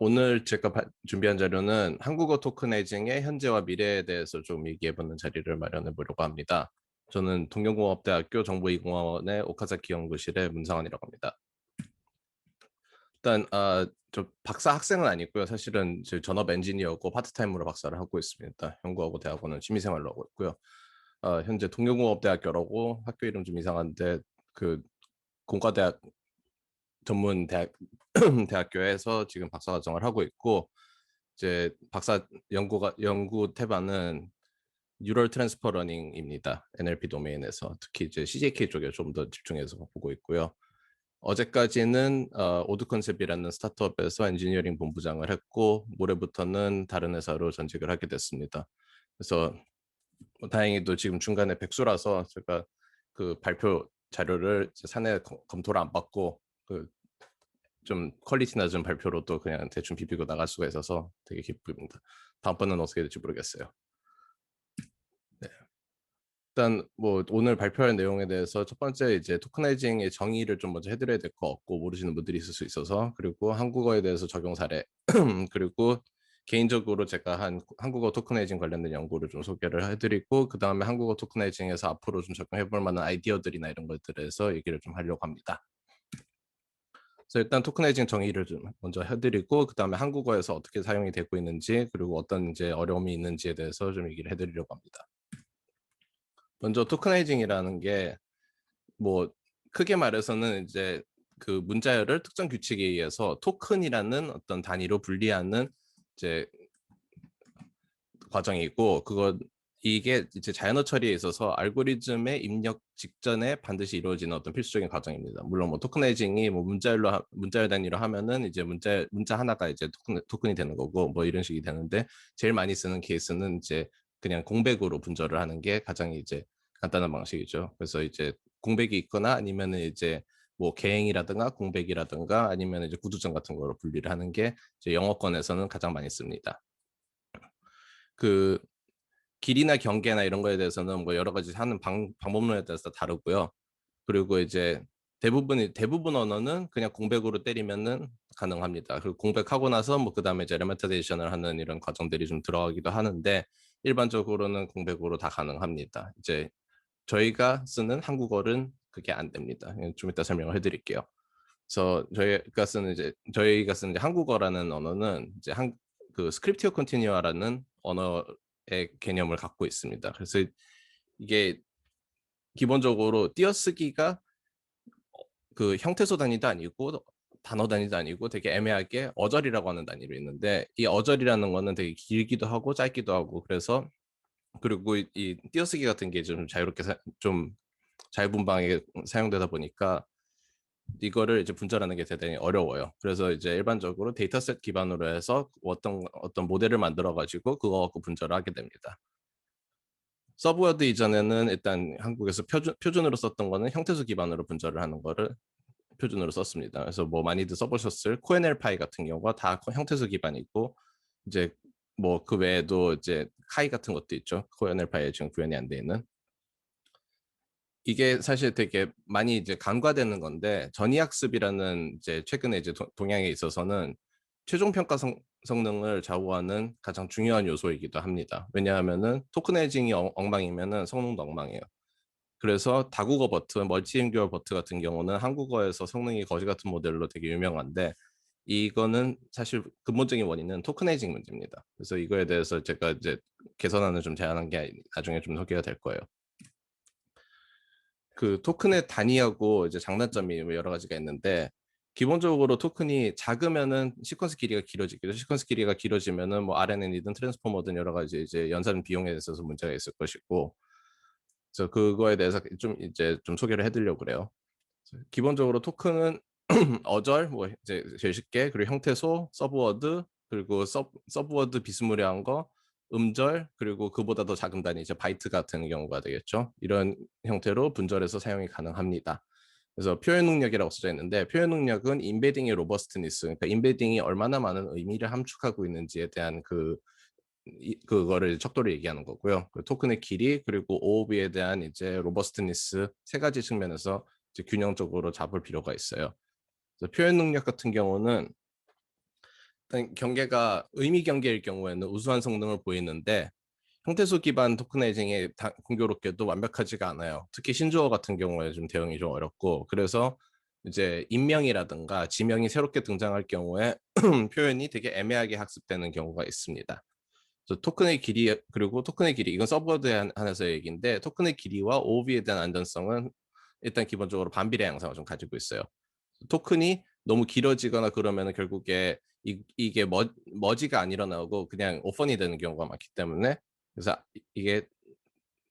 오늘 제가 준비한 자료는 한국어 토크네이징의 현재와 미래에 대해서 좀 얘기해보는 자리를 마련해 보려고 합니다. 저는 동경공업대학교 정보이공학원의 오카자키 연구실의 문상환이라고 합니다. 일단 저 박사 학생은 아니고요. 사실은 저 전업 엔지니어고 파트타임으로 박사를 하고 있습니다. 연구하고 대학원은 취미생활로 하고 있고요. 현재 동경공업대학교라고 학교 이름 좀 이상한데 그 공과대학 전문 대학 대학교에서 지금 박사 과정을 하고 있고 이제 박사 연구 태반은 뉴럴 트랜스퍼 러닝입니다. NLP 도메인에서 특히 이제 CJK 쪽에 좀 더 집중해서 보고 있고요. 어제까지는 오드 컨셉이라는 스타트업에서 엔지니어링 본부장을 했고 모레부터는 다른 회사로 전직을 하게 됐습니다. 그래서 다행히도 지금 중간에 백수라서 제가 그 발표 자료를 사내 검토를 안 받고 그 좀 퀄리티 낮은 발표로도 그냥 대충 비비고 나갈 수가 있어서 되게 기쁩니다. 다음번은 어떻게 될지 모르겠어요. 네. 일단 뭐 오늘 발표할 내용에 대해서 첫 번째 이제 토커나이징의 정의를 좀 먼저 해드려야 될 것 같고 모르시는 분들이 있을 수 있어서 그리고 한국어에 대해서 적용 사례 그리고 개인적으로 제가 한 한국어 토커나이징 관련된 연구를 좀 소개를 해드리고 그 다음에 한국어 토커나이징에서 앞으로 좀 적용해볼 만한 아이디어들이나 이런 것들에 대해서 얘기를 좀 하려고 합니다. 그래서 일단 토크네이징 정의를 좀 먼저 해드리고 그 다음에 한국어에서 어떻게 사용이 되고 있는지 그리고 어떤 이제 어려움이 있는지에 대해서 좀 얘기를 해드리려고 합니다. 먼저 토크네이징이라는 게 뭐 크게 말해서는 이제 그 문자열을 특정 규칙에 의해서 토큰이라는 어떤 단위로 분리하는 이제 과정이고 이게 이제 자연어 처리에 있어서 알고리즘의 입력 직전에 반드시 이루어지는 어떤 필수적인 과정입니다. 물론 뭐 토크네이징이 뭐 문자열 단위로 하면은 이제 문자 하나가 이제 토큰이 되는 거고 뭐 이런 식이 되는데 제일 많이 쓰는 케이스는 이제 그냥 공백으로 분절을 하는 게 가장 이제 간단한 방식이죠. 그래서 이제 공백이 있거나 아니면은 이제 뭐 개행이라든가 공백이라든가 아니면 이제 구두점 같은 거로 분리를 하는 게 이제 영어권에서는 가장 많이 씁니다. 그 길이나 경계나 이런 거에 대해서는 뭐 여러 가지 하는 방법론에 따라서 다르고요. 그리고 이제 대부분 언어는 그냥 공백으로 때리면은 가능합니다. 그리고 공백하고 나서 뭐 그다음에 이제 레메타데이션을 하는 이런 과정들이 좀 들어가기도 하는데 일반적으로는 공백으로 다 가능합니다. 이제 저희가 쓰는 한국어는 그게 안 됩니다. 좀 이따 설명을 해드릴게요. 그래서 저희가 쓰는 이제 한국어라는 언어는 이제 그 스크립티어 컨티뉴어라는 언어의 개념을 갖고 있습니다. 그래서 이게 기본적으로 띄어쓰기가 그 형태소 단위도 아니고 단어 단위도 아니고 되게 애매하게 어절이라고 하는 단위로 있는데 이 어절이라는 거는 되게 길기도 하고 짧기도 하고 그래서 그리고 이 띄어쓰기 같은 게 좀 자유롭게 좀 자유분방하게 사용되다 보니까 이거를 이제 분절하는 게 대단히 어려워요. 그래서 이제 일반적으로 데이터셋 기반으로 해서 어떤 모델을 만들어 가지고 그거 갖고 분절을 하게 됩니다. 서브워드 이전에는 일단 한국에서 표준으로 썼던 거는 형태수 기반으로 분절을 하는 거를 표준으로 썼습니다. 그래서 뭐 많이들 써보셨을 코엔엘파이 같은 경우가 다 형태수 기반이고 이제 뭐 그 외에도 이제 카이 같은 것도 있죠. 코엔엘파이에 지금 구현이 안 돼 있는. 이게 사실 되게 많이 이제 간과되는 건데 전이학습이라는 이제 최근에 이제 동향에 있어서는 최종 평가 성능을 좌우하는 가장 중요한 요소이기도 합니다. 왜냐하면은 토크네이징이 엉망이면은 성능도 엉망이에요. 그래서 다국어 버트, 멀티lingual 버트 같은 경우는 한국어에서 성능이 거지 같은 모델로 되게 유명한데 이거는 사실 근본적인 원인은 토크네이징 문제입니다. 그래서 이거에 대해서 제가 이제 개선안을 좀 제안한 게 나중에 좀 소개가 될 거예요. 그 토큰의 단위하고 이제 장단점이 뭐 여러 가지가 있는데 기본적으로 토큰이 작으면은 시퀀스 길이가 길어지겠죠. 시퀀스 길이가 길어지면은 뭐 RNN이든 트랜스포머든 여러 가지 이제 연산 비용에 있어서 문제가 있을 것이고 그래서 그거에 대해서 좀 이제 좀 소개를 해드리려고 그래요. 기본적으로 토큰은 어절 뭐 이제 제일 쉽게 그리고 형태소 서브워드 그리고 서브워드 비스무리한 거 음절 그리고 그보다 더 작은 단위 이제 바이트 같은 경우가 되겠죠. 이런 형태로 분절해서 사용이 가능합니다. 그래서 표현 능력이라고 써져 있는데 표현 능력은 인베딩의 로버스트니스 그러니까 인베딩이 얼마나 많은 의미를 함축하고 있는지에 대한 그거를 척도를 얘기하는 거고요. 그 토큰의 길이 그리고 OOB에 대한 이제 로버스트니스 세 가지 측면에서 이제 균형적으로 잡을 필요가 있어요. 그래서 표현 능력 같은 경우는 일단 경계가 의미 경계일 경우에는 우수한 성능을 보이는데 형태소 기반 토크나이징이 공교롭게도 완벽하지가 않아요. 특히 신조어 같은 경우에 좀 대응이 좀 어렵고 그래서 이제 인명이라든가 지명이 새롭게 등장할 경우에 표현이 되게 애매하게 학습되는 경우가 있습니다. 그래서 토큰의 길이 그리고 토큰의 길이 이건 서버드에 한해서 얘기인데 토큰의 길이와 OOB에 대한 안전성은 일단 기본적으로 반비례 양상을 좀 가지고 있어요. 토큰이 너무 길어지거나 그러면 결국에 이게 머지가 안 일어나고 그냥 오펀이 되는 경우가 많기 때문에 그래서 이게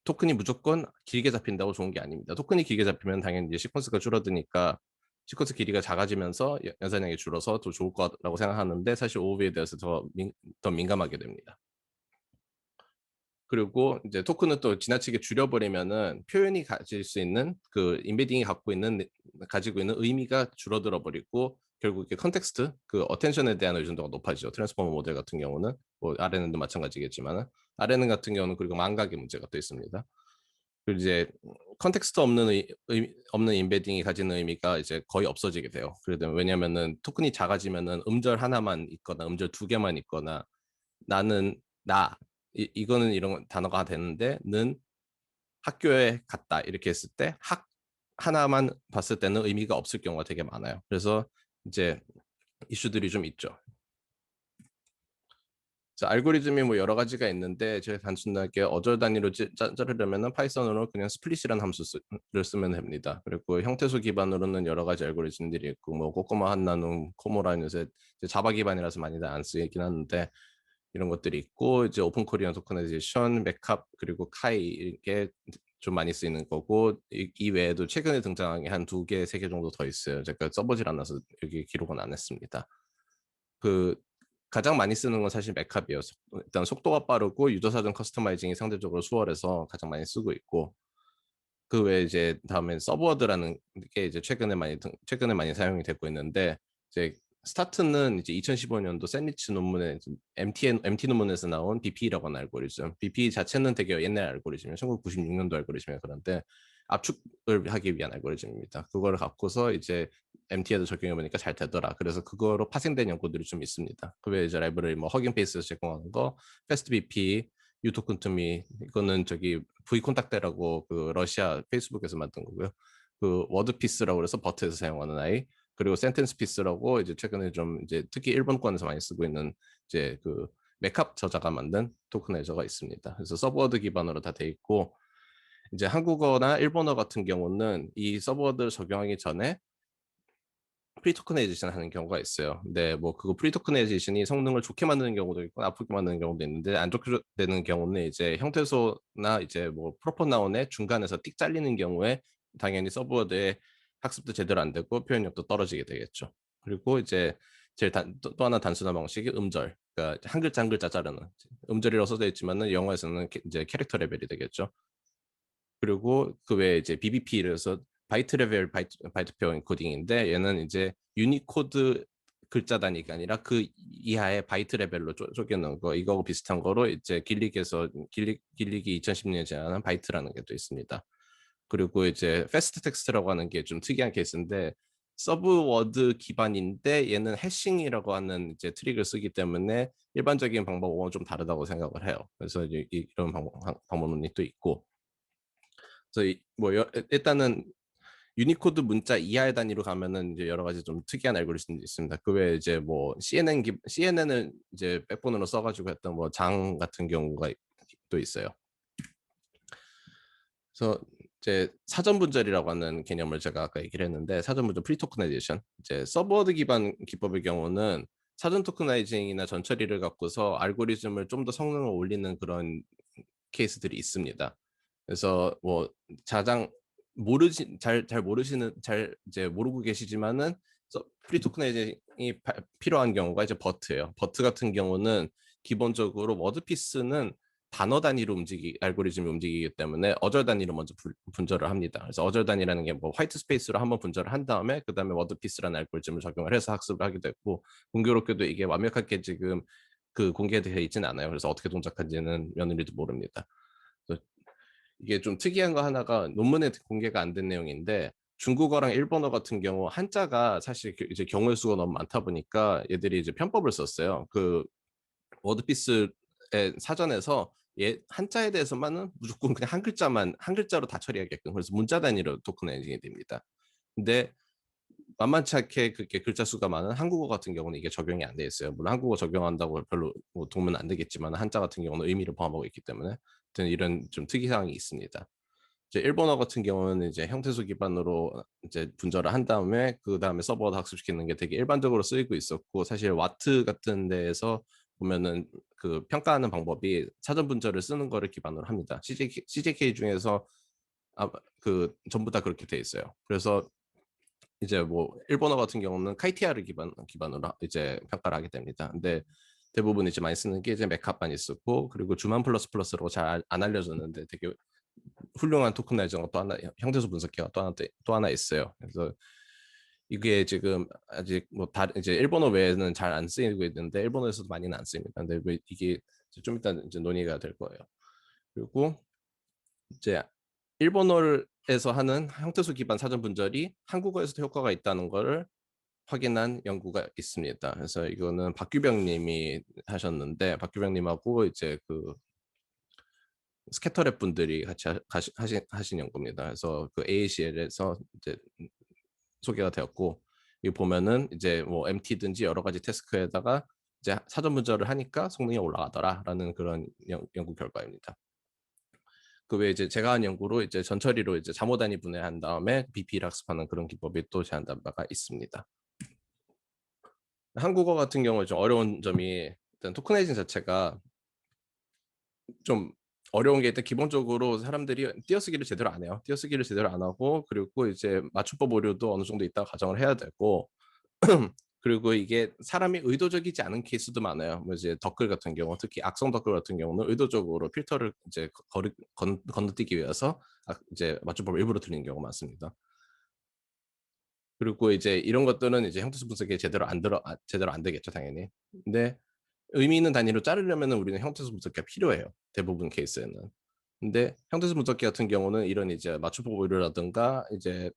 토큰이 무조건 길게 잡힌다고 좋은 게 아닙니다. 토큰이 길게 잡히면 당연히 이제 시퀀스가 줄어드니까 시퀀스 길이가 작아지면서 연산량이 줄어서 더 좋을 거라고 생각하는데 사실 오버에 대해서 더 민감하게 됩니다. 그리고 이제 토큰은 또 지나치게 줄여버리면은 표현이 가질 수 있는 그 인베딩이 가지고 있는 의미가 줄어들어 버리고 결국 컨텍스트 그 어텐션에 대한 의존도가 높아지죠. 트랜스포머 모델 같은 경우는 뭐 RNN도 마찬가지겠지만은 RNN 같은 경우는 그리고 망각의 문제가 또 있습니다. 그리고 이제 컨텍스트 없는 인베딩이 가지는 의미가 이제 거의 없어지게 돼요. 왜냐면은 토큰이 작아지면은 음절 하나만 있거나 음절 두 개만 있거나 나는 나 이거는 이런 단어가 되는데 는 학교에 갔다 이렇게 했을 때 학 하나만 봤을 때는 의미가 없을 경우가 되게 많아요. 그래서 이제 이슈들이 좀 있죠. 알고리즘이 뭐 여러 가지가 있는데 제가 단순하게 어절 단위로 자르려면은 파이썬으로 그냥 스플릿이라는 함수를 쓰면 됩니다. 그리고 형태소 기반으로는 여러 가지 알고리즘들이 있고 뭐 꼬꼬마 한나눔, 코모라는 요새 자바 기반이라서 많이들 안 쓰이긴 하는데 이런 것들이 있고 이제 오픈 코리안 토커나이제이션, 맥캅 그리고 카이 이게 좀 많이 쓰이는 거고 이 외에도 최근에 등장한 게 한 두 개, 세 개 정도 더 있어요. 제가 써보질 않아서 여기 기록은 안 했습니다. 그 가장 많이 쓰는 건 사실 맥캅이에요. 일단 속도가 빠르고 유저 사전 커스터마이징이 상대적으로 수월해서 가장 많이 쓰고 있고 그 외에 이제 다음엔 서브워드라는 게 이제 최근에 많이 사용이 되고 있는데 이제 스타트는 이제 2015년도 샌리치 논문에 MT 논문에서 나온 BP라고 하는 알고리즘. BP 자체는 되게 옛날 알고리즘이에요. 1996년도 알고리즘이에요. 그런데 압축을 하기 위한 알고리즘입니다. 그거를 갖고서 이제 MT에도 적용해 보니까 잘 되더라. 그래서 그거로 파생된 연구들이 좀 있습니다. 그 외에 이제 라이브러리 뭐 허깅 페이스에서 제공하는 거, 패스트 BP, 유토큰 투미 이거는 저기 V 콘탁테라고 그 러시아 페이스북에서 만든 거고요. 그 워드 피스라고 그래서 버트에서 사용하는 아이 그리고 센텐스 피스라고 이제 최근에 좀 이제 특히 일본권에서 많이 쓰고 있는 이제 그 맥캅 저자가 만든 토크나이저가 있습니다. 그래서 서브워드 기반으로 다 돼 있고 이제 한국어나 일본어 같은 경우는 이 서브워드를 적용하기 전에 프리토크나이제이션 하는 경우가 있어요. 근데 뭐 그거 프리토크나이제이션이 성능을 좋게 만드는 경우도 있고 나쁘게 만드는 경우도 있는데 안 좋게 되는 경우는 이제 형태소나 이제 뭐 프로퍼나운의 중간에서 띡 잘리는 경우에 당연히 서브워드의 학습도 제대로 안 되고 표현력도 떨어지게 되겠죠. 그리고 이제 또 하나 단순한 방식이 음절. 그러니까 한 글자 자르는 음절이라고 써져 있지만은 영어에서는 이제 캐릭터 레벨이 되겠죠. 그리고 그 외에 이제 BBP에서 바이트 레벨 바이트표 인코딩인데 얘는 이제 유니코드 글자 단위가 아니라 그 이하의 바이트 레벨로 쪼개는 거 이거하고 비슷한 거로 이제 길리기 2010년에 제안한 바이트라는 게 또 있습니다. 그리고 이제 패스트 텍스트라고 하는 게 좀 특이한 케이스인데 서브워드 기반인데 얘는 해싱이라고 하는 이제 트릭을 쓰기 때문에 일반적인 방법과 좀 다르다고 생각을 해요. 그래서 이런 방법론이 또 있고 그래서 뭐 일단은 유니코드 문자 이하의 단위로 가면은 이제 여러 가지 좀 특이한 알고리즘도 있습니다. 그 외에 이제 뭐 CNN을 이제 백본으로 써가지고 했던 뭐 장 같은 경우가 또 있어요. 그래서 이제 사전 분절이라고 하는 개념을 제가 아까 얘기를 했는데 사전 분절 프리토크나이제이션 이제 서브워드 기반 기법의 경우는 사전 토크나이징이나 전처리를 갖고서 알고리즘을 좀 더 성능을 올리는 그런 케이스들이 있습니다. 그래서 뭐 자장 잘 모르시는 잘 이제 모르고 계시지만은 프리 토크나이징이 필요한 경우가 이제 버트예요. 버트 같은 경우는 기본적으로 워드피스는 단어 단위로 알고리즘이 움직이기 때문에 어절 단위로 먼저 분절을 합니다. 그래서 어절 단위라는 게 뭐 화이트 스페이스로 한번 분절을 한 다음에 그 다음에 워드피스라는 알고리즘을 적용을 해서 학습을 하게 됐고 공교롭게도 이게 완벽하게 지금 그 공개되어 있지는 않아요. 그래서 어떻게 동작한지는 며느리도 모릅니다. 이게 좀 특이한 거 하나가 논문에 공개가 안 된 내용인데 중국어랑 일본어 같은 경우 한자가 사실 이제 경우의 수가 너무 많다 보니까 얘들이 이제 편법을 썼어요. 그 워드피스의 사전에서 한자에 대해서만은 무조건 그냥 한 글자로 다 처리하게끔, 그래서 문자 단위로 토크나이징이 됩니다. 근데 만만치 않게 그렇게 글자 수가 많은 한국어 같은 경우는 이게 적용이 안 돼 있어요. 물론 한국어 적용한다고 별로 뭐 도움은 안 되겠지만 한자 같은 경우는 의미를 포함하고 있기 때문에 이런 좀 특이사항이 있습니다. 이제 일본어 같은 경우는 이제 형태소 기반으로 이제 분절을 한 다음에 그 다음에 서버도 학습시키는 게 되게 일반적으로 쓰이고 있었고, 사실 와트 같은 데에서 보면은 그 평가하는 방법이 사전 분절을 쓰는 거를 기반으로 합니다. CJK 중에서 그 전부 다 그렇게 돼 있어요. 그래서 이제 뭐 일본어 같은 경우는 카이티아를 기반으로 이제 평가를 하게 됩니다. 근데 대부분 이제 많이 쓰는 게 이제 메캅 많이 쓰고, 그리고 주만 플러스 플러스로 잘 안 알려졌는데 되게 훌륭한 토큰나이저가 또 하나, 형태소 분석기가 또 하나 있어요. 그래서 이게 지금 아직 뭐 이제 일본어 외에는 잘 안 쓰이고 있는데 일본어에서도 많이는 안 쓰입니다. 근데 왜 이게 좀 이따 이제 논의가 될 거예요. 그리고 이제 일본어에서 하는 형태소 기반 사전 분절이 한국어에서도 효과가 있다는 것을 확인한 연구가 있습니다. 그래서 이거는 박규병님이 하셨는데, 박규병님하고 이제 그 스캐터랩 분들이 같이 하신 연구입니다. 그래서 그 AACL에서 이제 소개가 되었고, 이 보면은 이제 뭐 MT든지 여러 가지 태스크에다가 이제 사전 분절을 하니까 성능이 올라가더라라는 그런 연구 결과입니다. 그 외에 이제 제가 한 연구로 이제 전처리로 이제 잠호 단위 분해한 다음에 BP를 학습하는 그런 기법이 또 제안된 바가 있습니다. 한국어 같은 경우에 좀 어려운 점이, 일단 토크네이징 자체가 좀 어려운 게, 일단 기본적으로 사람들이 띄어쓰기를 제대로 안 해요. 띄어쓰기를 제대로 안 하고, 그리고 이제 맞춤법 오류도 어느 정도 있다가 가정을 해야 되고, 그리고 이게 사람이 의도적이지 않은 케이스도 많아요. 뭐 이제 덧글 같은 경우, 특히 악성 덧글 같은 경우는 의도적으로 필터를 이제 건너뛰기 위해서 이제 맞춤법을 일부러 틀리는 경우가 많습니다. 그리고 이제 이런 것들은 이제 형태수 분석이 제대로 안 되겠죠, 당연히. 근데 의미 있는 단위로 자르려면 우리는 형태수 분석기가 필요해요. 대부분 케이스에는. 근데 형태수 분석기 같은 경우는 이런 이제 맞춤법 오류라든가 이제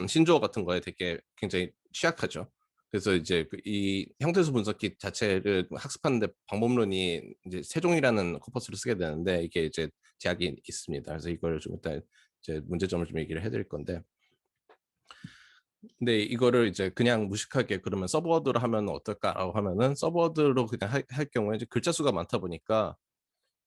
신조어 같은 거에 되게 굉장히 취약하죠. 그래서 이제 이 형태수 분석기 자체를 학습하는데 방법론이 이제 세종이라는 코퍼스를 쓰게 되는데, 이게 이제 제약이 있습니다. 그래서 이걸 좀 일단 이제 문제점을 좀 얘기를 해드릴 건데, 근데 이거를 이제 그냥 무식하게 그러면 서브워드로 하면 어떨까라고 하면은, 서브워드로 그냥 할 경우에 이제 글자 수가 많다 보니까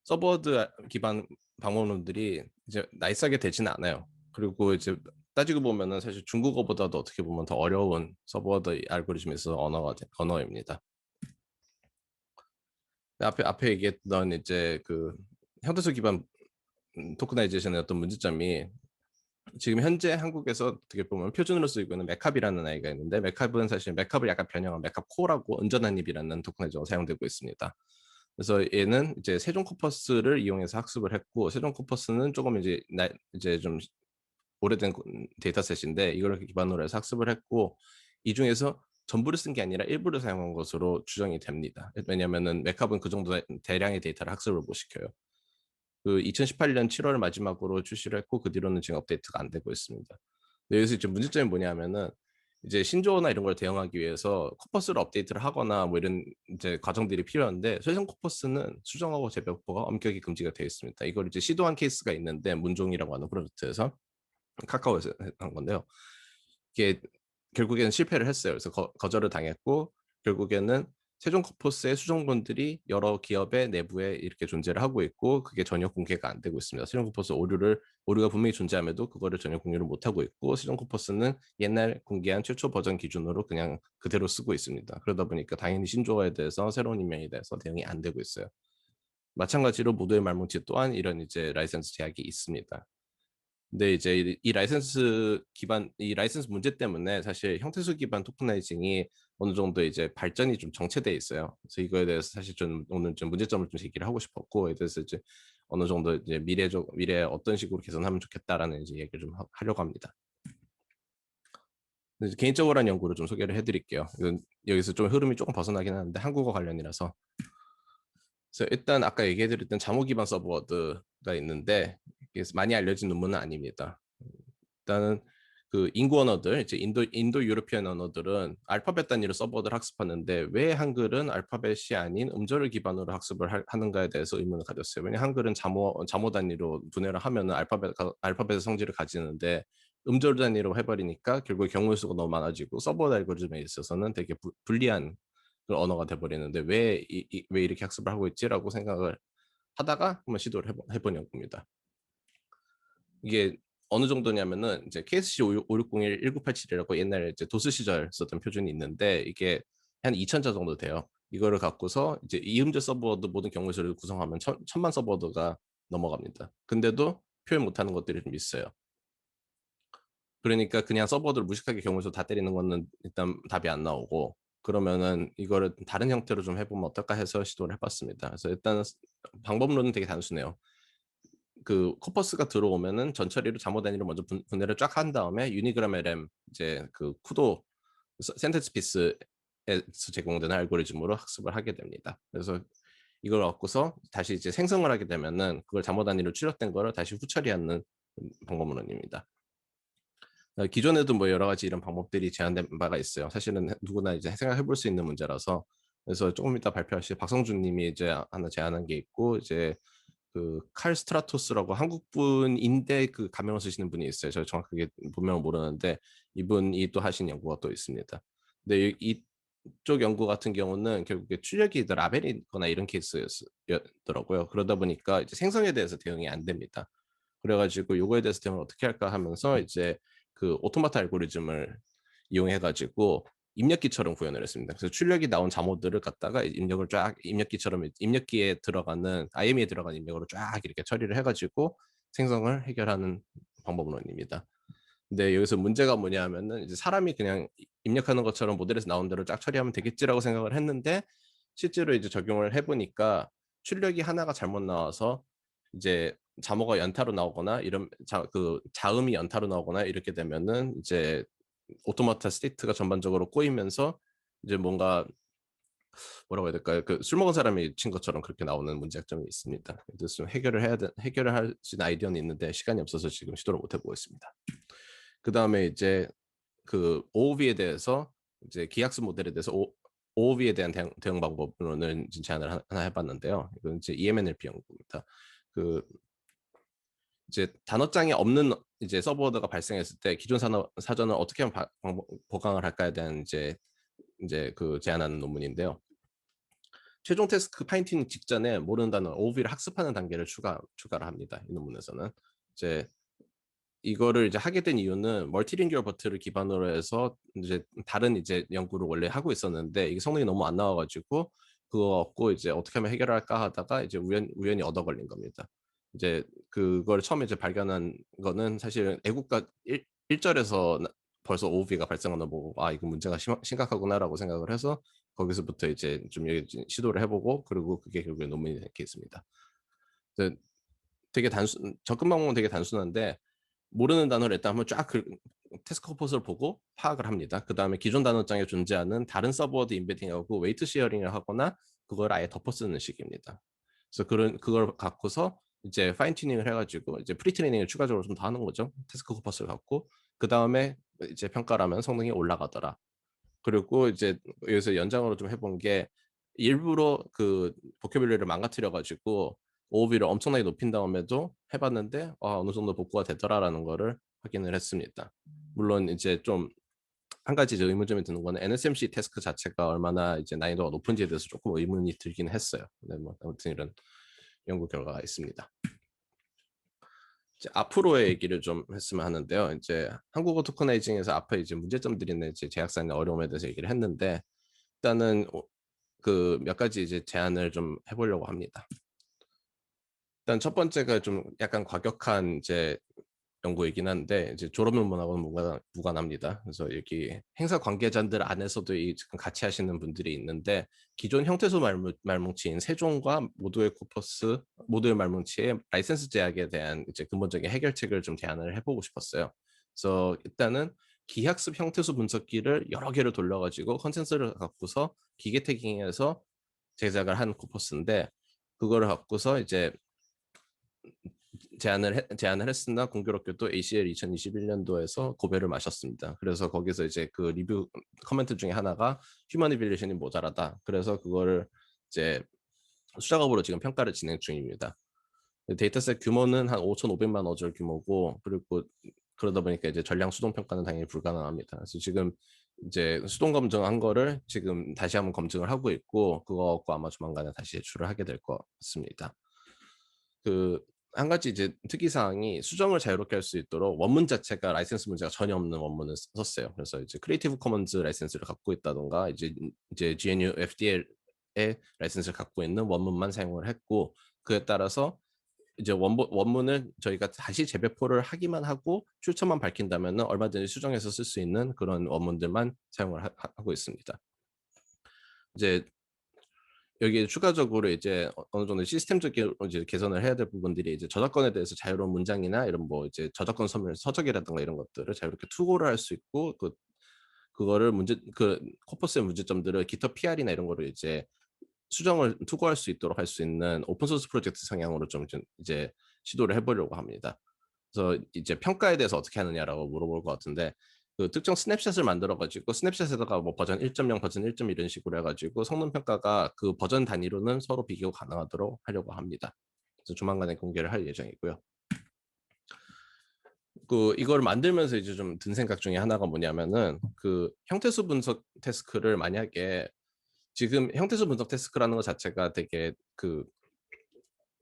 서브워드 기반 방법론들이 이제 나이스하게 되지는 않아요. 그리고 이제 따지고 보면은 사실 중국어보다도 어떻게 보면 더 어려운 서브워드 알고리즘에서 언어입니다. 앞에 얘기했던 이제 그 형태소 기반 토크나이제이션의 어떤 문제점이, 지금 현재 한국에서 어떻게 보면 표준으로 쓰이고 있는 메캅이라는 아이가 있는데, 메캅은 사실 메캅을 약간 변형한 메캅 코어라고 은전한 입이라는 토크나이저가 사용되고 있습니다. 그래서 얘는 이제 세종 코퍼스를 이용해서 학습을 했고, 세종 코퍼스는 조금 이제 좀 오래된 데이터셋인데 이걸 기반으로 해서 학습을 했고, 이 중에서 전부를 쓴 게 아니라 일부를 사용한 것으로 추정이 됩니다. 왜냐하면은 메캅은 그 정도 대량의 데이터를 학습을 못 시켜요. 그 2018년 7월 마지막으로 출시를 했고, 그 뒤로는 지금 업데이트가 안 되고 있습니다. 근데 여기서 지금 문제점이 뭐냐면은, 이제 신조어나 이런 걸 대응하기 위해서 코퍼스를 업데이트를 하거나 뭐 이런 이제 과정들이 필요한데, 최종 코퍼스는 수정하고 재배포가 엄격히 금지가 되어 있습니다. 이걸 이제 시도한 케이스가 있는데, 문종이라고 하는 프로젝트에서 카카오에서 한 건데요. 이게 결국에는 실패를 했어요. 그래서 거절을 당했고, 결국에는 세종 코퍼스의 수정본들이 여러 기업의 내부에 이렇게 존재를 하고 있고, 그게 전혀 공개가 안 되고 있습니다. 세종 코퍼스 오류가 분명히 존재함에도 그거를 전혀 공유를 못 하고 있고, 세종 코퍼스는 옛날 공개한 최초 버전 기준으로 그냥 그대로 쓰고 있습니다. 그러다 보니까 당연히 신조어에 대해서, 새로운 인명에 대해서 대응이 안 되고 있어요. 마찬가지로 모두의 말뭉치 또한 이런 이제 라이센스 제약이 있습니다. 근데 이제 이 라이센스 문제 때문에 사실 형태소 기반 토크나이징이 어느 정도 이제 발전이 좀 정체돼 있어요. 그래서 이거에 대해서 사실 좀 오늘 좀 문제점을 좀 제기를 하고 싶었고, 에 대해서 이제 어느 정도 이제 미래에 어떤 식으로 개선하면 좋겠다라는 이제 얘기를 좀 하려고 합니다. 개인적으로 한 연구를 좀 소개를 해드릴게요. 이건 여기서 좀 흐름이 조금 벗어나긴 하는데 한국어 관련이라서. 그래서 일단 아까 얘기해드렸던 잠호 기반 서브워드가 있는데, 이게 많이 알려진 논문은 아닙니다. 일단은 그 인구 언어들, 이제 인도 유로피안 언어들은 알파벳 단위로 서버들 학습하는데 왜 한글은 알파벳이 아닌 음절을 기반으로 학습을 하는가에 대해서 의문을 가졌어요. 왜냐 한글은 자모 단위로 분해를 하면은 알파벳의 성질을 가지는데 음절 단위로 해버리니까 결국 경우의 수가 너무 많아지고 서버 알고리즘에 있어서는 되게 불리한 그런 언어가 돼버리는데 왜 이렇게 학습을 하고 있지라고 생각을 하다가 한번 시도를 해본 연구입니다. 이게 어느 정도냐면은 이제 KSC 5601-1987이라고 옛날에 이제 도스 시절 썼던 표준이 있는데 이게 한 2,000자 정도 돼요. 이거를 갖고서 이제 이음제 서버워드 모든 경우의 수를 구성하면 1,000만 서버워드가 넘어갑니다. 근데도 표현 못하는 것들이 좀 있어요. 그러니까 그냥 서버들을 무식하게 경우의 수 다 때리는 거는 일단 답이 안 나오고 그러면은 이거를 다른 형태로 좀 해보면 어떨까 해서 시도를 해봤습니다. 그래서 일단 방법론은 되게 단순해요. 그 코퍼스가 들어오면은 전처리로 잠호 단위로 먼저 분해를 쫙 한 다음에 유니그램 LM 이제 그 쿠도 센텐스 피스에서 제공되는 알고리즘으로 학습을 하게 됩니다. 그래서 이걸 얻고서 다시 이제 생성을 하게 되면은 그걸 잠호 단위로 추적된 거를 다시 후처리하는 방법론입니다. 기존에도 뭐 여러 가지 이런 방법들이 제안된 바가 있어요. 사실은 누구나 이제 생각해 볼 수 있는 문제라서. 그래서 조금 이따 발표하실 박성준 님이 이제 하나 제안한 게 있고 이제 그 칼 스트라토스라고 한국 분인데 그 가명을 쓰시는 분이 있어요. 저 정확하게 본명은 모르는데 이분이 또 하신 연구가 또 있습니다. 근데 이쪽 연구 같은 경우는 결국에 출력이 라벨이거나 이런 케이스였더라고요. 그러다 보니까 이제 생성에 대해서 대응이 안 됩니다. 그래가지고 요거에 대해서 대응을 어떻게 할까 하면서 이제 그 오토마타 알고리즘을 이용해가지고 입력기처럼 구현을 했습니다. 그래서 출력이 나온 잠옷들을 갖다가 입력을 쫙 입력기처럼 입력기에 들어가는 IME에 들어가는 입력으로 쫙 이렇게 처리를 해가지고 생성을 해결하는 방법론입니다. 근데 여기서 문제가 뭐냐 하면은 이제 사람이 그냥 입력하는 것처럼 모델에서 나온 대로 쫙 처리하면 되겠지라고 생각을 했는데 실제로 이제 적용을 해보니까 출력이 하나가 잘못 나와서 이제 자모가 연타로 나오거나 이런 그 자음이 연타로 나오거나 이렇게 되면은 이제 오토마타 스테이트가 전반적으로 꼬이면서 이제 뭔가 뭐라고 해야 될까요? 그 술 먹은 사람이 친 것처럼 그렇게 나오는 문제점이 있습니다. 그래서 좀 해결을 할 수 있는 아이디어는 있는데 시간이 없어서 지금 시도를 못 해보고 있습니다. 그 다음에 이제 그 OOV에 대해서 이제 기하학습 모델에 대해서 OOV에 대한 대응 방법론을 제안을 하나 해봤는데요. 이건 이제 EMNLP 연구입니다. 그 이제 단어장이 없는 이제 서버워드가 발생했을 때 기존 사전을 어떻게 하면 보강을 할까에 대한 이제 그 제안하는 논문인데요. 최종 테스트 파인팅 직전에 모르는 단어 OOV를 학습하는 단계를 추가를 합니다. 이 논문에서는 이제 이거를 이제 하게 된 이유는 멀티링규얼 버트를 기반으로 해서 이제 다른 이제 연구를 원래 하고 있었는데 이게 성능이 너무 안 나와가지고 그거 갖고 이제 어떻게 하면 해결할까 하다가 이제 우연히 얻어 걸린 겁니다. 이제 그걸 처음에 이제 발견한 거는 사실은 애국가 1절에서 벌써 OOV가 발생하는 거 보고 아 이거 문제가 심각하구나라고 생각을 해서 거기서부터 이제 좀 시도를 해보고 그리고 그게 결국에 논문이 된 케이스입니다. 되게 접근 방법은 되게 단순한데 모르는 단어를 일단 한번 쫙 태스크 코퍼스를 보고 파악을 합니다. 그 다음에 기존 단어장에 존재하는 다른 서버워드 임베딩하고 웨이트 시어링을 하거나 그걸 아예 덮어 쓰는 식입니다. 그래서 그걸 갖고서 이제 파인 튜닝을 해가지고 이제 프리 트레이닝을 추가적으로 좀 더 하는 거죠. 태스크 코퍼스를 갖고 그 다음에 이제 평가를 하면 성능이 올라가더라. 그리고 이제 여기서 연장으로 좀 해본 게 일부러 그 보캐블러리를 망가뜨려가지고 OOV를 엄청나게 높인 다음에도 해봤는데 어느 정도 복구가 되더라라는 거를 확인을 했습니다. 물론 이제 좀 한 가지 이제 의문점이 드는 거는 NSMC 태스크 자체가 얼마나 이제 난이도가 높은지에 대해서 조금 의문이 들긴 했어요. 근데 뭐 아무튼 이런 연구 결과가 있습니다. 이제 앞으로의 얘기를 좀 했으면 하는데요. 이제 한국어 토커나이징에서 앞에 이제 문제점들이나 이제 제약사의 어려움에 대해서 얘기를 했는데 일단은 그 몇 가지 이제 제안을 좀 해보려고 합니다. 일단 첫 번째가 좀 약간 과격한 이제 연구이긴 한데 이제 졸업 논문하고는 무관합니다. 그래서 여기 행사 관계자들 안에서도 이 같이 하시는 분들이 있는데 기존 형태소 말뭉치인 세종과 모두의 코퍼스 모두의 말뭉치의 라이센스 제약에 대한 이제 근본적인 해결책을 좀 제안을 해보고 싶었어요. 그래서 일단은 기학습 형태소 분석기를 여러 개를 돌려가지고 컨센서스를 갖고서 기계 태깅해서 제작을 한 코퍼스인데 그거를 갖고서 이제 제안을 했으나 공교롭게도 ACL 2021년도에서 고배를 마셨습니다. 그래서 거기서 이제 그 리뷰 커멘트 중에 하나가 휴먼 이빌리션이 모자라다. 그래서 그거를 이제 수작업으로 지금 평가를 진행 중입니다. 데이터셋 규모는 한 5,500만 어절 규모고, 그리고 그러다 보니까 이제 전량 수동 평가는 당연히 불가능합니다. 그래서 지금 이제 수동 검증한 거를 지금 다시 한번 검증을 하고 있고, 그거 갖고 아마 조만간에 다시 제출을 하게 될 것 같습니다. 그 한 가지 이제 특이 사항이 수정을 자유롭게 할 수 있도록 원문 자체가 라이센스 문제가 전혀 없는 원문을 썼어요. 그래서 이제 크리에이티브 커먼즈 라이센스를 갖고 있다던가 이제 GNU FDL의 라이센스를 갖고 있는 원문만 사용을 했고, 그에 따라서 이제 원문을 저희가 다시 재배포를 하기만 하고 출처만 밝힌다면 얼마든지 수정해서 쓸 수 있는 그런 원문들만 사용을 하고 있습니다. 이제 여기 추가적으로 이제 어느 정도 시스템적인 이제 개선을 해야 될 부분들이 이제 저작권에 대해서 자유로운 문장이나 이런 뭐 이제 저작권 소멸 서적이라든가 이런 것들을 자유롭게 투고를 할 수 있고, 그거를 그 코퍼스의 문제점들을 GitHub PR이나 이런 거를 이제 수정을 투고할 수 있도록 할 수 있는 오픈 소스 프로젝트 성향으로 좀 이제 시도를 해보려고 합니다. 그래서 이제 평가에 대해서 어떻게 하느냐라고 물어볼 것 같은데, 그 특정 스냅샷을 만들어가지고 스냅샷에다가 뭐 버전 1.0, 버전 1.1 이런 식으로 해가지고 성능 평가가 그 버전 단위로는 서로 비교 가능하도록 하려고 합니다. 그래서 조만간에 공개를 할 예정이고요. 그 이걸 만들면서 이제 좀 든 생각 중에 하나가 뭐냐면은, 그 형태수 분석 태스크를 만약에 지금 형태수 분석 태스크라는 것 자체가 되게 그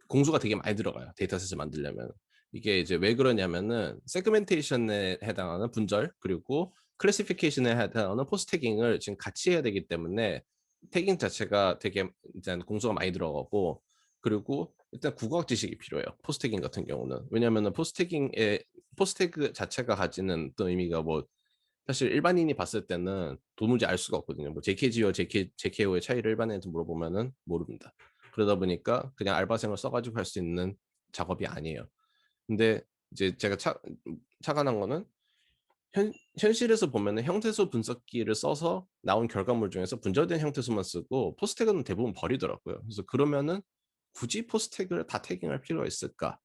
공수가 되게 많이 들어가요. 데이터셋을 만들려면. 이게 이제 왜 그러냐면은 세그멘테이션에 해당하는 분절, 그리고 클래시피케이션에 해당하는 포스트 태깅을 지금 같이 해야 되기 때문에 태깅 자체가 되게 일단 공수가 많이 들어가고, 그리고 일단 국어학 지식이 필요해요. 포스트 태깅 같은 경우는. 왜냐면은 포스트 태그 자체가 가지는 또 의미가 뭐 사실 일반인이 봤을 때는 도무지 알 수가 없거든요. 뭐 JKG와 JKO의 차이를 일반인한테 물어보면은 모릅니다. 그러다 보니까 그냥 알바생을 써가지고 할 수 있는 작업이 아니에요. 근데 이제 제가 착안한 거는 현실에서 보면은 형태수 분석기를 써서 나온 결과물 중에서 분절된 형태수만 쓰고 포스트태그는 대부분 버리더라고요. 그래서 그러면은 굳이 포스트태그를 다 태깅할 필요가 있을까?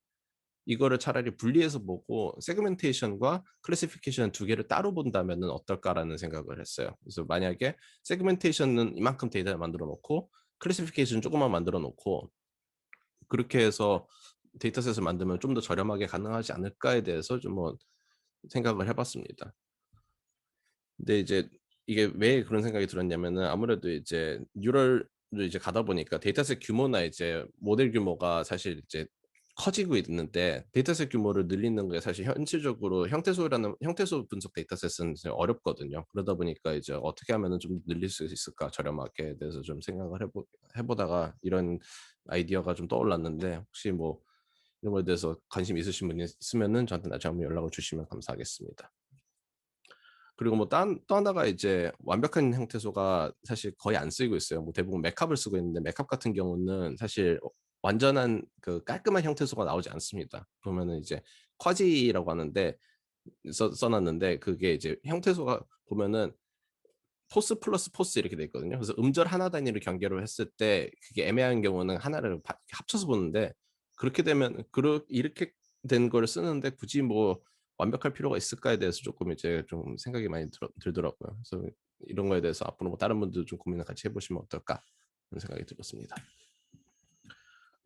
이거를 차라리 분리해서 보고 세그멘테이션과 클래시피케이션 두 개를 따로 본다면 어떨까라는 생각을 했어요. 그래서 만약에 세그멘테이션은 이만큼 데이터를 만들어 놓고 클래시피케이션 조금만 만들어 놓고 그렇게 해서 데이터셋을 만들면 좀 더 저렴하게 가능하지 않을까에 대해서 좀 뭐 생각을 해봤습니다. 근데 이제 이게 왜 그런 생각이 들었냐면은, 아무래도 이제 뉴럴을 이제 가다 보니까 데이터셋 규모나 이제 모델 규모가 사실 이제 커지고 있는데, 데이터셋 규모를 늘리는 게 사실 현실적으로 형태소 분석 데이터셋은 어렵거든요. 그러다 보니까 이제 어떻게 하면은 좀 늘릴 수 있을까, 저렴하게 대해서 좀 생각을 해보다가 이런 아이디어가 좀 떠올랐는데, 혹시 뭐 이런 거에 대해서 관심 있으신 분이 있으면은 저한테 나중에 한번 연락을 주시면 감사하겠습니다. 그리고 뭐 또 하나가 이제 완벽한 형태소가 사실 거의 안 쓰이고 있어요. 뭐 대부분 맥캅을 쓰고 있는데, 맥캅 같은 경우는 사실 완전한 그 깔끔한 형태소가 나오지 않습니다. 보면은 이제 쿼지라고 하는데 써놨는데, 그게 이제 형태소가 보면은 포스 플러스 포스 이렇게 돼 있거든요. 그래서 음절 하나 단위로 경계로 했을 때 그게 애매한 경우는 하나를 합쳐서 보는데, 그렇게 되면 이렇게 된 걸 쓰는데 굳이 뭐 완벽할 필요가 있을까에 대해서 조금 이제 좀 생각이 많이 들더라고요. 그래서 이런 거에 대해서 앞으로 뭐 다른 분들 좀 고민을 같이 해보시면 어떨까 그런 생각이 들었습니다.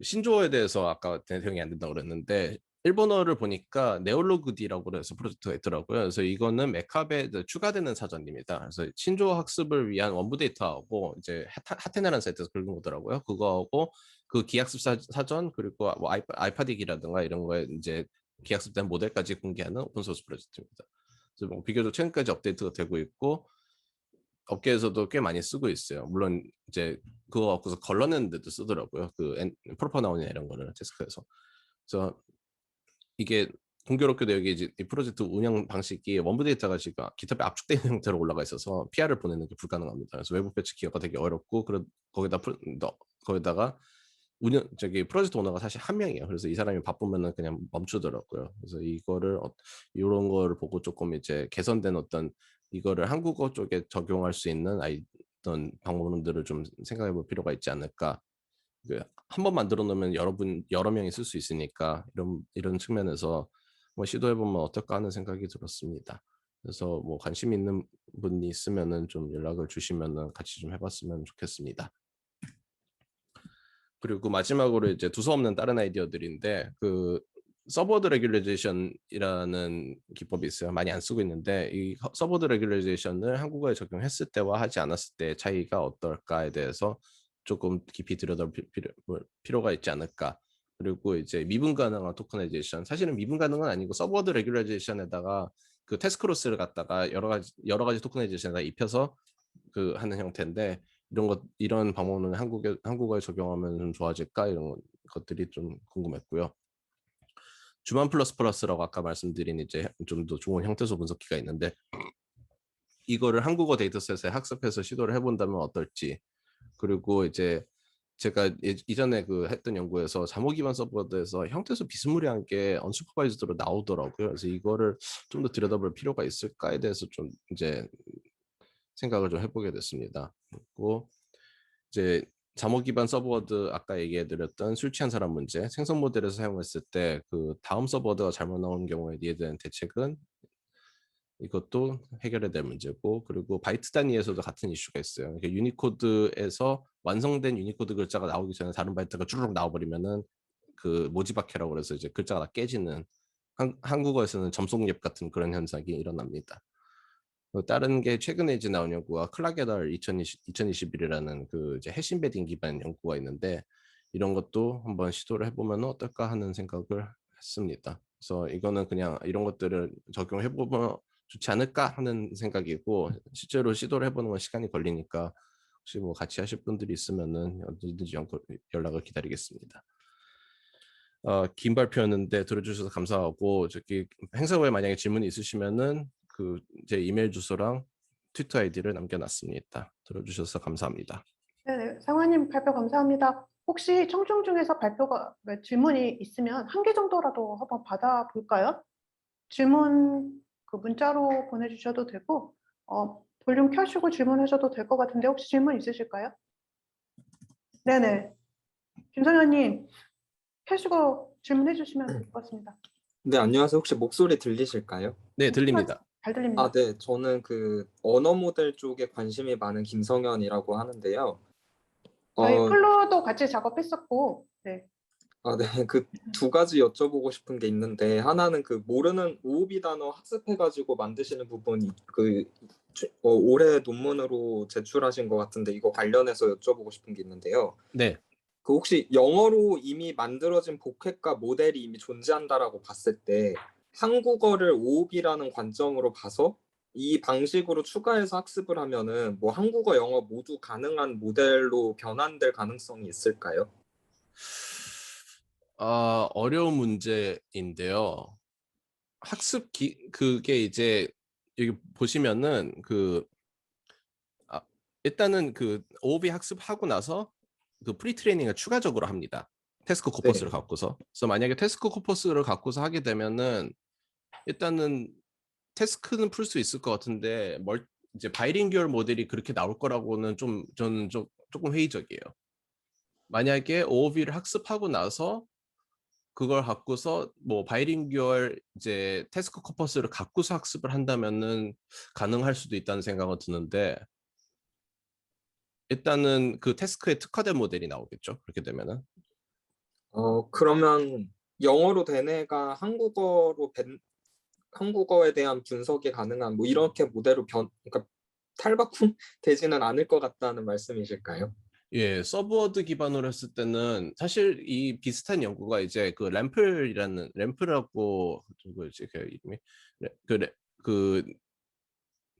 신조어에 대해서 아까 대응이 안 된다고 그랬는데, 일본어를 보니까 네올로그디라고 해서 프로젝트가 있더라고요. 그래서 이거는 맥캅에 추가되는 사전입니다. 그래서 신조어 학습을 위한 원부 데이터하고 이제 하테나라는 사이트에서 긁은 거더라고요. 그거하고 그 기학습 사전, 그리고 뭐 아이파딕이라든가 이런 거에 이제 기학습된 모델까지 공개하는 오픈 소스 프로젝트입니다. 그래서 뭐 비교적 최근까지 업데이트가 되고 있고, 업계에서도 꽤 많이 쓰고 있어요. 물론 이제 그거 갖고서 걸러내는 데도 쓰더라고요. 그 프로퍼나운이나 이런 거를 데스크에서. 그래서 이게 공교롭게도 여기 이제 이 프로젝트 운영 방식이 원부 데이터가 지금 GitHub에 압축된 형태로 올라가 있어서 PR을 보내는 게 불가능합니다. 그래서 외부 배치 기여가 되게 어렵고, 거기다 거기다가 프로젝트 오너가 사실 한 명이에요. 그래서 이 사람이 바쁘면은 그냥 멈추더라고요. 그래서 이런 거를 보고 조금 이제 개선된 어떤 이거를 한국어 쪽에 적용할 수 있는 어떤 방법론들을 좀 생각해 볼 필요가 있지 않을까 한 번 만들어 놓으면 여러 명이 쓸 수 있으니까 이런 측면에서 뭐 시도해 보면 어떨까 하는 생각이 들었습니다. 그래서 뭐 관심 있는 분이 있으면은 좀 연락을 주시면은 같이 좀 해봤으면 좋겠습니다. 그리고 마지막으로 이제 두서없는 다른 아이디어들인데 서버드 레귤레이션이라는 기법이 있어요. 많이 안 쓰고 있는데 이 서버드 레귤레이션을 한국어에 적용했을 때와 하지 않았을 때의 차이가 어떨까에 대해서 조금 깊이 들여다볼 필요가 있지 않을까. 그리고 이제 미분 가능한 토커나이제이션. 사실은 미분 가능은 아니고 서버드 레귤레이션에다가 그 태스크로스를 갖다가 여러 가지 토커나이제이션에다 입혀서 하는 형태인데 이런 방법은 한국어에 적용하면 좀 좋아질까 이런 것들이 좀 궁금했고요. 주만 플러스 플러스라고 아까 말씀드린 이제 좀 더 좋은 형태소 분석기가 있는데 이거를 한국어 데이터셋에 학습해서 시도를 해본다면 어떨지. 그리고 이제 제가 이전에 했던 연구에서 자모 기반 서버드에서 형태소 비스무리한 게 언슈퍼바이즈드로 나오더라고요. 그래서 이거를 좀 더 들여다볼 필요가 있을까에 대해서 좀 이제 생각을 좀 해보게 됐습니다. 그리고 이제 자모 기반 서버워드 아까 얘기해드렸던 술 취한 사람 문제 생성 모델에서 사용했을 때 다음 서버워드가 잘못 나오는 경우에 이에 대한 대책은 이것도 해결해야 될 문제고 그리고 바이트 단위에서도 같은 이슈가 있어요. 그러니까 유니코드에서 완성된 유니코드 글자가 나오기 전에 다른 바이트가 쭈르륵 나와버리면은 모지박해라고 그래서 이제 글자가 다 깨지는 한국어에서는 점속랩 같은 그런 현상이 일어납니다. 다른 게 최근에 이제 나온 연구가 클라게달 2021이라는 이제 해시 임베딩 기반 연구가 있는데 이런 것도 한번 시도를 해보면 어떨까 하는 생각을 했습니다. 그래서 이거는 그냥 이런 것들을 적용해보면 좋지 않을까 하는 생각이고 실제로 시도를 해보는 건 시간이 걸리니까 혹시 뭐 같이 하실 분들이 있으면은 언제든지 연락을 기다리겠습니다. 긴 발표였는데 들어주셔서 감사하고 저기 행사 후에 만약에 질문이 있으시면은 제 이메일 주소랑 트위터 아이디를 남겨놨습니다. 들어주셔서 감사합니다. 네, 상화님 발표 감사합니다. 혹시 청중 중에서 질문이 있으면 한 개 정도라도 한번 받아볼까요? 질문 문자로 보내주셔도 되고 볼륨 켜시고 질문하셔도 될 것 같은데 혹시 질문 있으실까요? 네네. 김성현님 켜시고 질문해 주시면 될 것 같습니다. 네, 안녕하세요. 혹시 목소리 들리실까요? 네, 들립니다. 잘 들립니다. 네. 저는 언어 모델 쪽에 관심이 많은 김성현이라고 하는데요. 저희 플루도 같이 작업했었고, 네. 네. 두 가지 여쭤보고 싶은 게 있는데 하나는 모르는 OOB 단어 학습해가지고 만드시는 부분이 올해 논문으로 제출하신 것 같은데 이거 관련해서 여쭤보고 싶은 게 있는데요. 네. 혹시 영어로 이미 만들어진 복획과 모델이 이미 존재한다라고 봤을 때 한국어를 OOB라는 관점으로 봐서 이 방식으로 추가해서 학습을 하면은 뭐 한국어, 영어 모두 가능한 모델로 변환될 가능성이 있을까요? 어려운 문제인데요. 그게 이제 여기 보시면은 일단은 OOB 학습하고 나서 프리 트레이닝을 추가적으로 합니다. 태스크 코퍼스를 네. 갖고서. 그래서 만약에 태스크 코퍼스를 갖고서 하게 되면은 일단은 태스크는 풀 수 있을 것 같은데 이제 바이링규얼 모델이 그렇게 나올 거라고는 저는 조금 회의적이에요. 만약에 OOB를 학습하고 나서 그걸 갖고서 뭐 바이링규얼 이제 태스크 코퍼스를 갖고서 학습을 한다면은 가능할 수도 있다는 생각은 드는데 일단은 태스크에 특화된 모델이 나오겠죠. 그렇게 되면은. 그러면 영어로 된 애가 한국어에 대한 분석이 가능한 뭐 이렇게 모델로 그러니까 탈바꿈 되지는 않을 것 같다는 말씀이실까요? 예, 서브워드 기반으로 했을 때는 사실 이 비슷한 연구가 이제 램플라고 뭐지 이름이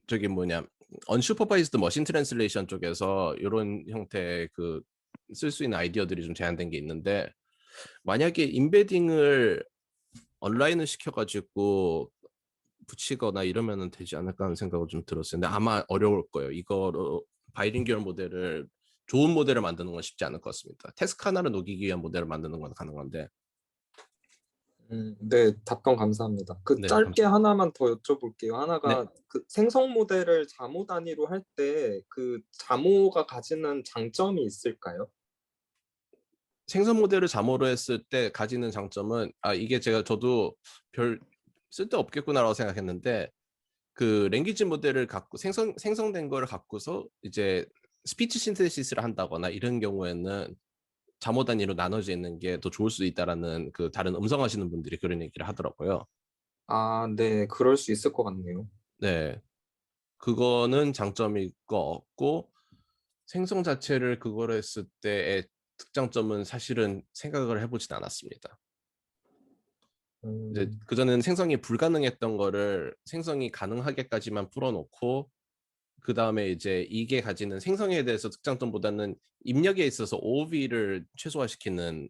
저기 뭐냐 언슈퍼바이즈드 머신 트랜슬레이션 쪽에서 이런 형태의 쓸 수 있는 아이디어들이 좀 제한된 게 있는데 만약에 임베딩을 온라인을 시켜가지고 붙이거나 이러면은 되지 않을까 하는 생각을 좀 들었어요. 근데 아마 어려울 거예요. 이거로 바이링규얼 모델을 좋은 모델을 만드는 건 쉽지 않을 것 같습니다. 태스크 하나를 녹이기 위한 모델을 만드는 건 가능한데. 네, 답변 감사합니다. 네, 짧게 하나만 더 여쭤볼게요. 하나가 네. 생성 모델을 자모 단위로 할 때 자모가 가지는 장점이 있을까요? 생성 모델을 잠오로 했을 때 가지는 장점은 이게 저도 별 쓸데 없겠구나라고 생각했는데 그 랭귀지 모델을 갖고 생성된 거를 갖고서 이제 스피치 신테시스를 한다거나 이런 경우에는 잠오 단위로 나눠져 있는 게 더 좋을 수 있다라는 그 다른 음성하시는 분들이 그런 얘기를 하더라고요. 아, 네, 그럴 수 있을 것 같네요. 네, 그거는 장점일 거 같고 생성 자체를 그거를 했을 때의 특장점은 사실은 생각을 해보진 않았습니다. 이제 음, 그전에는 생성이 불가능했던 거를 생성이 가능하게까지만 풀어놓고 그 다음에 이제 이게 가지는 생성에 대해서 특장점보다는 입력에 있어서 OOV를 최소화시키는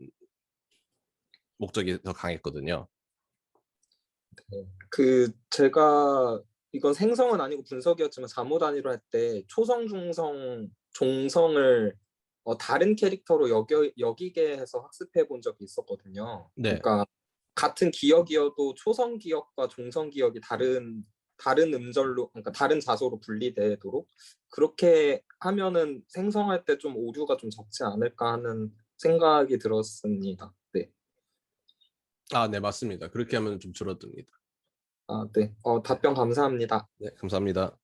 목적이 더 강했거든요. 네. 제가 이건 생성은 아니고 분석이었지만 잠오 단위로 할 때 초성, 중성, 종성을 다른 캐릭터로 여기게 해서 학습해 본 적이 있었거든요. 네. 그러니까 같은 기억이어도 초성 기억과 종성 기억이 다른 음절로, 그러니까 다른 자소로 분리되도록 그렇게 하면은 생성할 때 좀 오류가 좀 적지 않을까 하는 생각이 들었습니다. 네. 네, 맞습니다. 그렇게 하면 좀 줄어듭니다. 네. 답변 감사합니다. 네, 감사합니다.